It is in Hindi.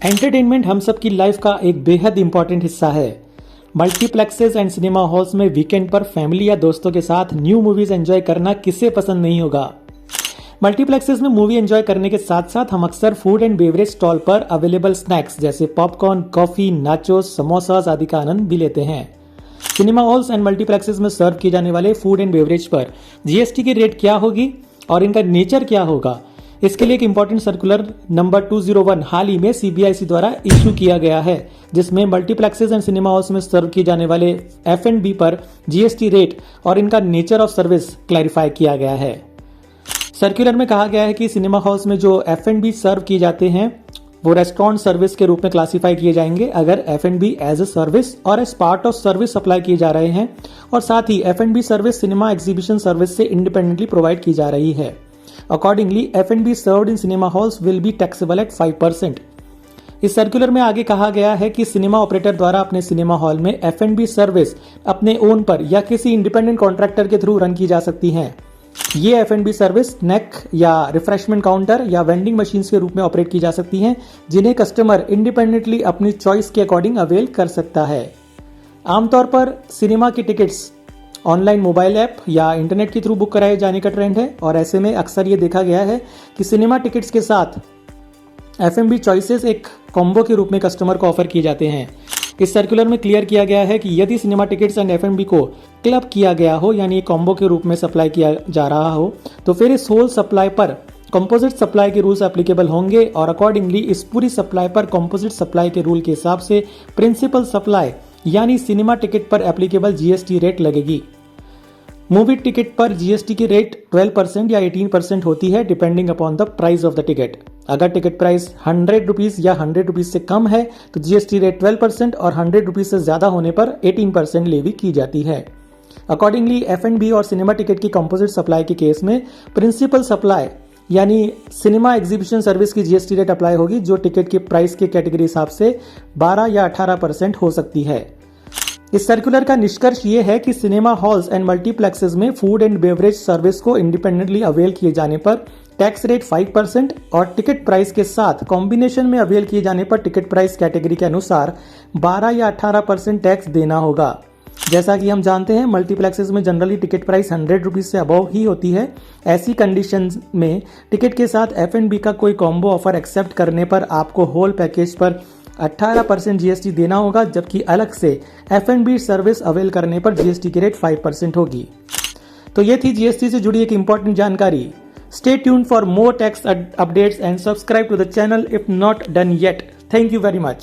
एंटरटेनमेंट हम सब की लाइफ का एक बेहद इंपॉर्टेंट हिस्सा है। मल्टीप्लेक्सेस एंड सिनेमा हॉल्स में वीकेंड पर फैमिली या दोस्तों के साथ न्यू मूवीज एंजॉय करना किसे पसंद नहीं होगा। मल्टीप्लेक्सेस में मूवी एंजॉय करने के साथ साथ हम अक्सर फूड एंड बेवरेज स्टॉल पर अवेलेबल स्नैक्स जैसे पॉपकॉर्न, कॉफी, नाचोस, समोसास आदि का आनंद भी लेते हैं। सिनेमा हॉल्स एंड मल्टीप्लेक्सेस में सर्व किए जाने वाले फूड एंड बेवरेज पर जीएसटी की रेट क्या होगी और इनका नेचर क्या होगा, इसके लिए एक इंपॉर्टेंट सर्कुलर नंबर 201 हाल ही में सीबीआईसी द्वारा इशू किया गया है, जिसमें मल्टीप्लेक्सेस एंड सिनेमा हॉल्स में सर्व किए जाने वाले F&B पर जीएसटी रेट और इनका नेचर ऑफ सर्विस क्लैरिफाई किया गया है। सर्कुलर में कहा गया है कि सिनेमा हॉल्स में जो F&B सर्व किए जाते हैं वो रेस्टोरेंट सर्विस के रूप में क्लासिफाई किए जाएंगे अगर F&B एज अ सर्विस और as part of service supply किए जा रहे हैं, और साथ ही F&B service cinema exhibition service से इंडिपेंडेंटली प्रोवाइड की जा रही है। Accordingly, F&B served in cinema halls will be taxable at 5%. इस सर्कुलर में आगे कहा गया है कि सिनेमा ऑपरेटर द्वारा अपने सिनेमा हॉल में F&B सर्विस अपने ओन पर या किसी इंडिपेंडेंट कॉन्ट्रैक्टर के थ्रू रन की जा सकती हैं। ये F&B सर्विस स्नैक या रिफ्रेशमेंट काउंटर या वेंडिंग मशीन्स के रूप में ऑपरेट की जा सकती हैं, जिन्हें कस्टमर इंडिपेंडेंटली अपनी चॉइस के अकॉर्डिंग अवेल कर सकता है। आमतौर पर सिनेमा की टिकट्स ऑनलाइन मोबाइल ऐप या इंटरनेट के थ्रू बुक कराए जाने का ट्रेंड है, और ऐसे में अक्सर ये देखा गया है कि सिनेमा टिकट्स के साथ F&B चॉइसेस एक कॉम्बो के रूप में कस्टमर को ऑफर किए जाते हैं। इस सर्कुलर में क्लियर किया गया है कि यदि सिनेमा टिकट्स एंड F&B को क्लब किया गया हो, यानी कॉम्बो के रूप में सप्लाई किया जा रहा हो, तो फिर इस होल सप्लाई पर कंपोजिट सप्लाई के रूल्स एप्लीकेबल होंगे और अकॉर्डिंगली इस पूरी सप्लाई पर कंपोजिट सप्लाई के रूल के हिसाब से प्रिंसिपल सप्लाई यानी सिनेमा टिकट पर एप्लीकेबल जीएसटी रेट लगेगी। मूवी टिकट पर जीएसटी की रेट 12% या 18% होती है depending upon the price of the ticket. अगर टिकट प्राइस 100 रुपीज या 100 रुपीज से कम है तो जीएसटी रेट 12% और 100 रुपीज से ज्यादा होने पर 18% लेवी की जाती है। अकॉर्डिंगली F&B और सिनेमा टिकट की कंपोजिट सप्लाई के केस में प्रिंसिपल सप्लाई यानी सिनेमा एग्जीबिशन सर्विस की जीएसटी रेट अप्लाई होगी, जो टिकट के प्राइस के कैटेगरी हिसाब से 12 या 18% हो सकती है। इस सर्कुलर का निष्कर्ष ये है कि सिनेमा हॉल्स एंड मल्टीप्लेक्सेस में फूड एंड बेवरेज सर्विस को इंडिपेंडेंटली अवेल किए जाने पर टैक्स रेट 5% और टिकट प्राइस के साथ कॉम्बिनेशन में अवेल किए जाने पर टिकट प्राइस कैटेगरी के अनुसार 12 या 18% टैक्स देना होगा। जैसा कि हम जानते हैं मल्टीप्लेक्सेस में जनरली टिकट प्राइस 100 रुपीज से अबव ही होती है। ऐसी कंडीशंस में टिकट के साथ F&B का कोई कॉम्बो ऑफर एक्सेप्ट करने पर आपको होल पैकेज पर 18% जीएसटी देना होगा, जबकि अलग से F&B सर्विस अवेल करने पर जीएसटी की रेट 5% होगी। तो ये थी जीएसटी से जुड़ी एक इंपॉर्टेंट जानकारी। Stay tuned for more tax updates and subscribe to the channel if not done yet. Thank you very much.